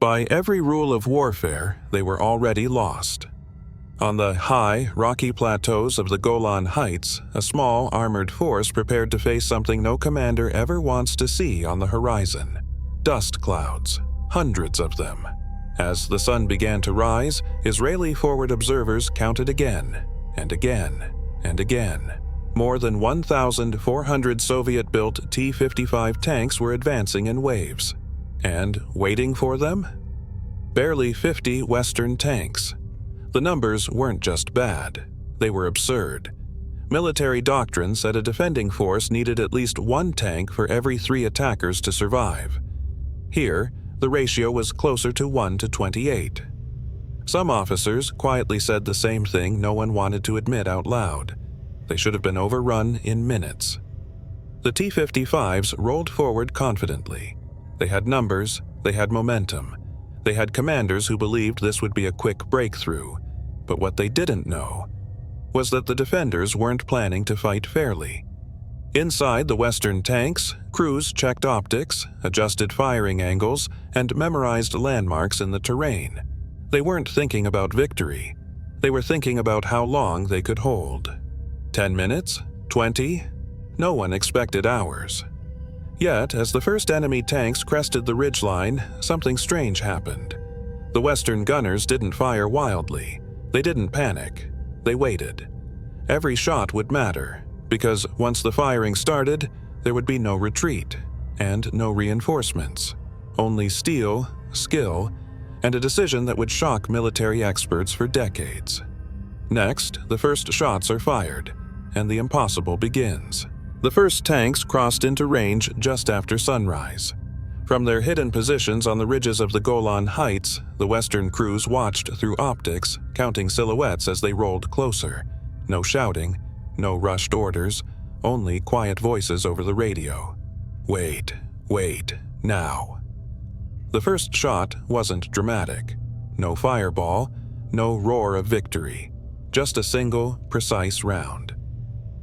By every rule of warfare, they were already lost. On the high, rocky plateaus of the Golan Heights, a small, armored force prepared to face something no commander ever wants to see on the horizon: dust clouds, hundreds of them. As the sun began to rise, Israeli forward observers counted again, and again, and again. More than 1,400 Soviet-built T-55 tanks were advancing in waves. And waiting for them? Barely 50 Western tanks. The numbers weren't just bad, they were absurd. Military doctrine said a defending force needed at least one tank for every 3 attackers to survive. Here, the ratio was closer to 1 to 28. Some officers quietly said the same thing no one wanted to admit out loud. They should have been overrun in minutes. The T-55s rolled forward confidently. They had numbers, they had momentum. They had commanders who believed this would be a quick breakthrough. But what they didn't know was that the defenders weren't planning to fight fairly. Inside the Western tanks, crews checked optics, adjusted firing angles, and memorized landmarks in the terrain. They weren't thinking about victory. They were thinking about how long they could hold. 10 minutes? 20? No one expected hours. Yet, as the first enemy tanks crested the ridgeline, something strange happened. The Western gunners didn't fire wildly. They didn't panic. They waited. Every shot would matter, because once the firing started, there would be no retreat, and no reinforcements. Only steel, skill, and a decision that would shock military experts for decades. Next, the first shots are fired, and the impossible begins. The first tanks crossed into range just after sunrise. From their hidden positions on the ridges of the Golan Heights, the Western crews watched through optics, counting silhouettes as they rolled closer. No shouting, no rushed orders, only quiet voices over the radio. Wait, now. The first shot wasn't dramatic. No fireball, no roar of victory. Just a single, precise round.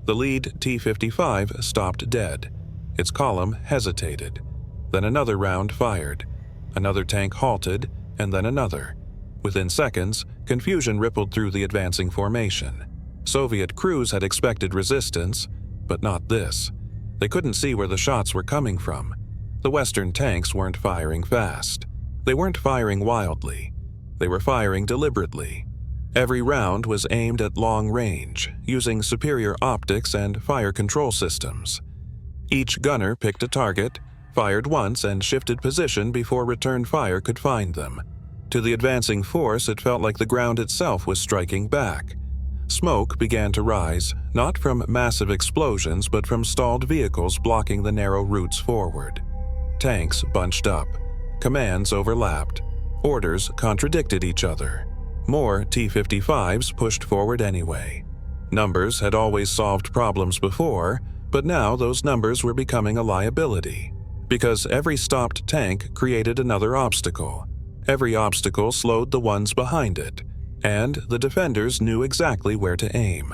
The lead T-55 stopped dead. Its column hesitated. Then another round fired. Another tank halted, and then another. Within seconds, confusion rippled through the advancing formation. Soviet crews had expected resistance, but not this. They couldn't see where the shots were coming from. The Western tanks weren't firing fast. They weren't firing wildly. They were firing deliberately. Every round was aimed at long range, using superior optics and fire control systems. Each gunner picked a target, fired once, and shifted position before return fire could find them. To the advancing force, it felt like the ground itself was striking back. Smoke began to rise, not from massive explosions, but from stalled vehicles blocking the narrow routes forward. Tanks bunched up. Commands overlapped. Orders contradicted each other. More T-55s pushed forward anyway. Numbers had always solved problems before, but now those numbers were becoming a liability. Because every stopped tank created another obstacle. Every obstacle slowed the ones behind it, and the defenders knew exactly where to aim.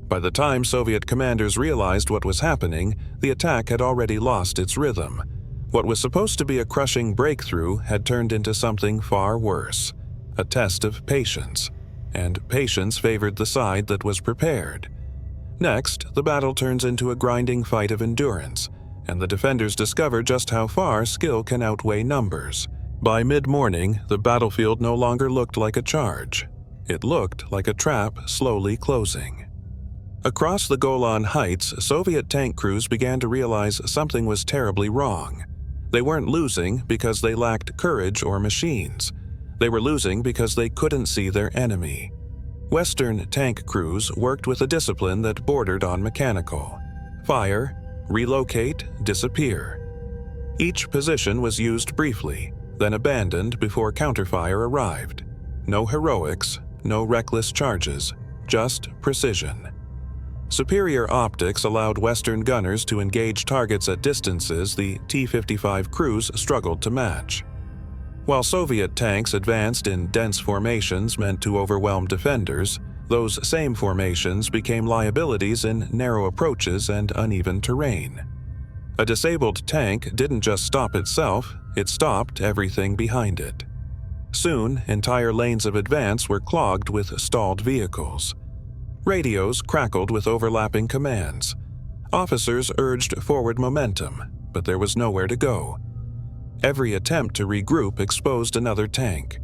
By the time Soviet commanders realized what was happening, the attack had already lost its rhythm. What was supposed to be a crushing breakthrough had turned into something far worse. A test of patience, and patience favored the side that was prepared. Next, the battle turns into a grinding fight of endurance, and the defenders discover just how far skill can outweigh numbers. By mid-morning, the battlefield no longer looked like a charge. It looked like a trap slowly closing. Across the Golan Heights, Soviet tank crews began to realize something was terribly wrong. They weren't losing because they lacked courage or machines. They were losing because they couldn't see their enemy. Western tank crews worked with a discipline that bordered on mechanical. Fire, relocate, disappear. Each position was used briefly, then abandoned before counterfire arrived. No heroics, no reckless charges, just precision. Superior optics allowed Western gunners to engage targets at distances the T-55 crews struggled to match. While Soviet tanks advanced in dense formations meant to overwhelm defenders, those same formations became liabilities in narrow approaches and uneven terrain. A disabled tank didn't just stop itself, it stopped everything behind it. Soon, entire lanes of advance were clogged with stalled vehicles. Radios crackled with overlapping commands. Officers urged forward momentum, but there was nowhere to go. Every attempt to regroup exposed another tank.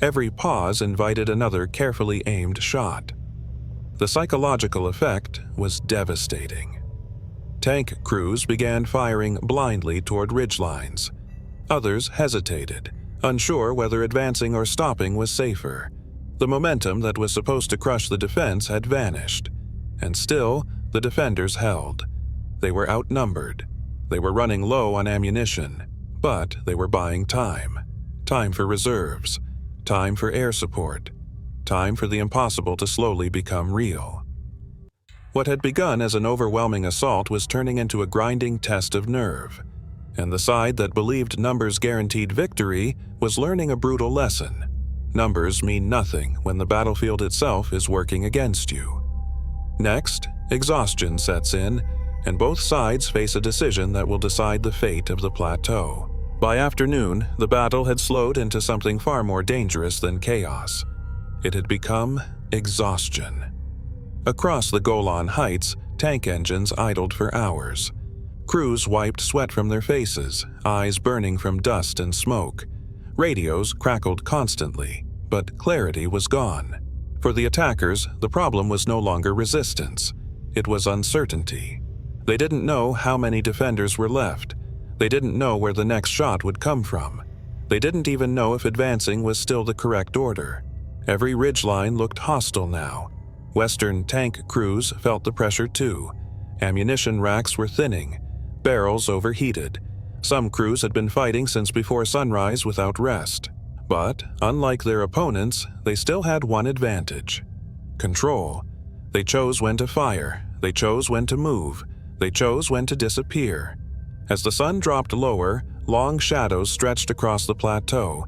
Every pause invited another carefully aimed shot. The psychological effect was devastating. Tank crews began firing blindly toward ridgelines. Others hesitated, unsure whether advancing or stopping was safer. The momentum that was supposed to crush the defense had vanished. And still, the defenders held. They were outnumbered. They were running low on ammunition, but they were buying time. Time for reserves. Time for air support. Time for the impossible to slowly become real. What had begun as an overwhelming assault was turning into a grinding test of nerve. And the side that believed numbers guaranteed victory was learning a brutal lesson. Numbers mean nothing when the battlefield itself is working against you. Next, exhaustion sets in, and both sides face a decision that will decide the fate of the plateau. By afternoon, the battle had slowed into something far more dangerous than chaos. It had become exhaustion. Across the Golan Heights, tank engines idled for hours. Crews wiped sweat from their faces, eyes burning from dust and smoke. Radios crackled constantly, but clarity was gone. For the attackers, the problem was no longer resistance. It was uncertainty. They didn't know how many defenders were left. They didn't know where the next shot would come from. They didn't even know if advancing was still the correct order. Every ridgeline looked hostile now. Western tank crews felt the pressure too. Ammunition racks were thinning. Barrels overheated. Some crews had been fighting since before sunrise without rest. But, unlike their opponents, they still had one advantage: control. They chose when to fire. They chose when to move. They chose when to disappear. As the sun dropped lower, long shadows stretched across the plateau.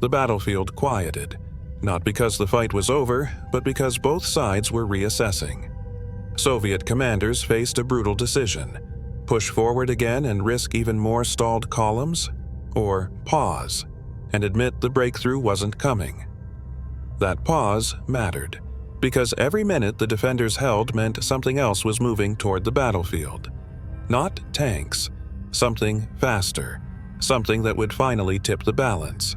The battlefield quieted. Not because the fight was over, but because both sides were reassessing. Soviet commanders faced a brutal decision: push forward again and risk even more stalled columns, or pause and admit the breakthrough wasn't coming. That pause mattered, because every minute the defenders held meant something else was moving toward the battlefield. Not tanks, something faster, something that would finally tip the balance.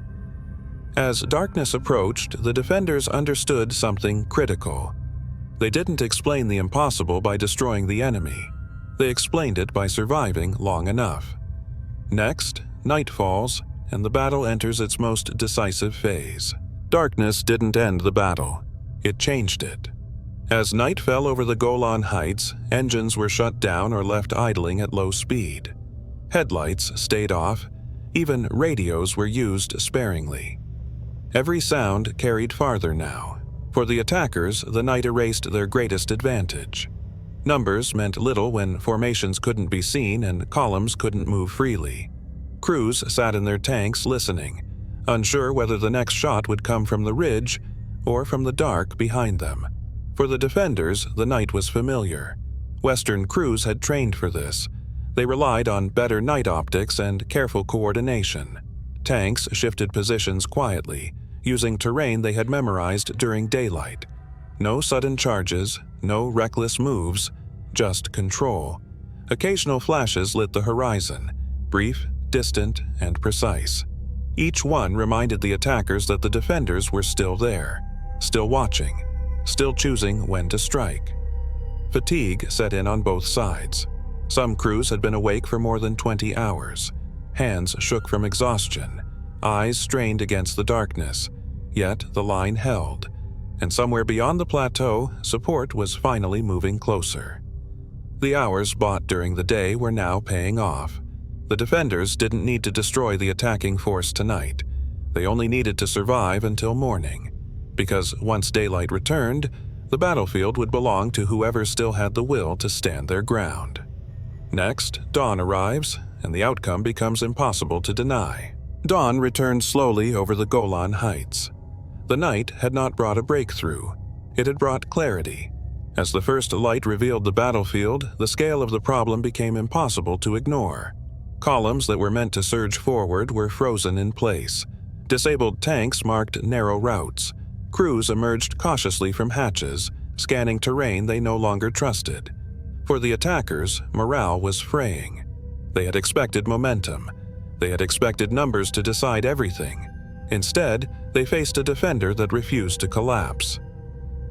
As darkness approached, the defenders understood something critical. They didn't explain the impossible by destroying the enemy. They explained it by surviving long enough. Next, night falls, and the battle enters its most decisive phase. Darkness didn't end the battle. It changed it. As night fell over the Golan Heights, engines were shut down or left idling at low speed. Headlights stayed off. Even radios were used sparingly. Every sound carried farther now. For the attackers, the night erased their greatest advantage. Numbers meant little when formations couldn't be seen and columns couldn't move freely. Crews sat in their tanks listening, unsure whether the next shot would come from the ridge or from the dark behind them. For the defenders, the night was familiar. Western crews had trained for this. They relied on better night optics and careful coordination. Tanks shifted positions quietly, using terrain they had memorized during daylight. No sudden charges, no reckless moves, just control. Occasional flashes lit the horizon, brief, distant, and precise. Each one reminded the attackers that the defenders were still there, still watching, still choosing when to strike. Fatigue set in on both sides. Some crews had been awake for more than 20 hours. Hands shook from exhaustion, eyes strained against the darkness. Yet the line held, and somewhere beyond the plateau, support was finally moving closer. The hours bought during the day were now paying off. The defenders didn't need to destroy the attacking force tonight. They only needed to survive until morning, because once daylight returned, the battlefield would belong to whoever still had the will to stand their ground. Next, dawn arrives, and the outcome becomes impossible to deny. Dawn returned slowly over the Golan Heights. The night had not brought a breakthrough. It had brought clarity. As the first light revealed the battlefield, the scale of the problem became impossible to ignore. Columns that were meant to surge forward were frozen in place. Disabled tanks marked narrow routes. Crews emerged cautiously from hatches, scanning terrain they no longer trusted. For the attackers, morale was fraying. They had expected momentum. They had expected numbers to decide everything. Instead, they faced a defender that refused to collapse.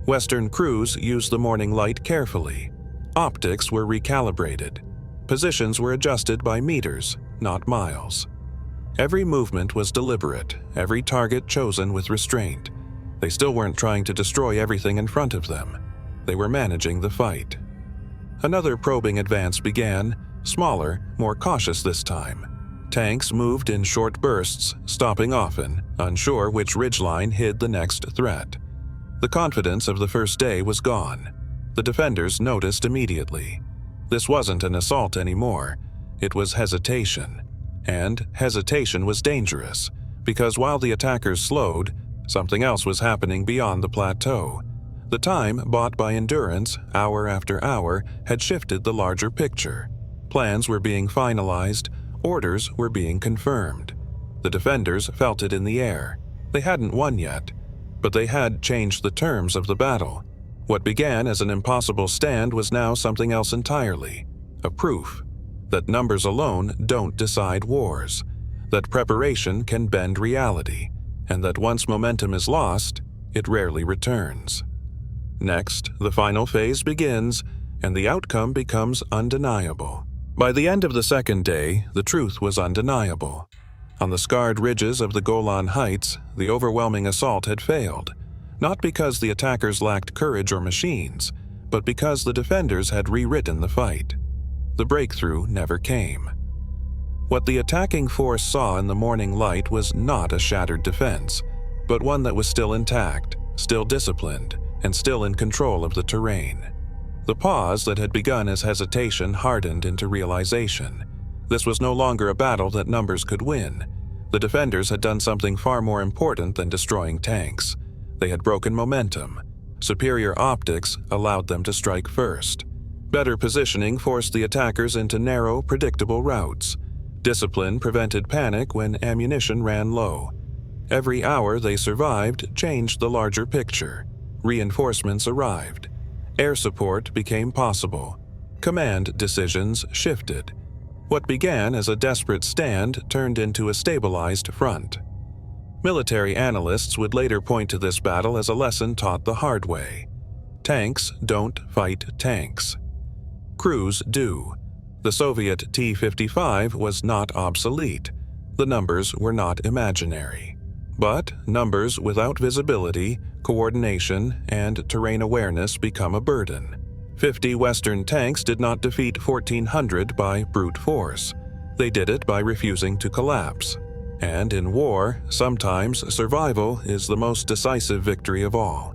Western crews used the morning light carefully. Optics were recalibrated. Positions were adjusted by meters, not miles. Every movement was deliberate, every target chosen with restraint. They still weren't trying to destroy everything in front of them. They were managing the fight. Another probing advance began, smaller, more cautious this time. Tanks moved in short bursts, stopping often, unsure which ridgeline hid the next threat. The confidence of the first day was gone. The defenders noticed immediately. This wasn't an assault anymore. It was hesitation. And hesitation was dangerous, because while the attackers slowed, something else was happening beyond the plateau. The time bought by endurance, hour after hour, had shifted the larger picture. Plans were being finalized, orders were being confirmed. The defenders felt it in the air. They hadn't won yet, but they had changed the terms of the battle. What began as an impossible stand was now something else entirely. A proof that numbers alone don't decide wars, that preparation can bend reality, and that once momentum is lost, it rarely returns. Next, the final phase begins, and the outcome becomes undeniable. By the end of the second day, the truth was undeniable. On the scarred ridges of the Golan Heights, the overwhelming assault had failed, not because the attackers lacked courage or machines, but because the defenders had rewritten the fight. The breakthrough never came. What the attacking force saw in the morning light was not a shattered defense, but one that was still intact, still disciplined, and still in control of the terrain. The pause that had begun as hesitation hardened into realization. This was no longer a battle that numbers could win. The defenders had done something far more important than destroying tanks. They had broken momentum. Superior optics allowed them to strike first. Better positioning forced the attackers into narrow, predictable routes. Discipline prevented panic when ammunition ran low. Every hour they survived changed the larger picture. Reinforcements arrived. Air support became possible. Command decisions shifted. What began as a desperate stand turned into a stabilized front. Military analysts would later point to this battle as a lesson taught the hard way. Tanks don't fight tanks. Crews do. The Soviet T-55 was not obsolete. The numbers were not imaginary. But numbers without visibility, coordination, and terrain awareness become a burden. 50 Western tanks did not defeat 1,400 by brute force. They did it by refusing to collapse. And in war, sometimes survival is the most decisive victory of all.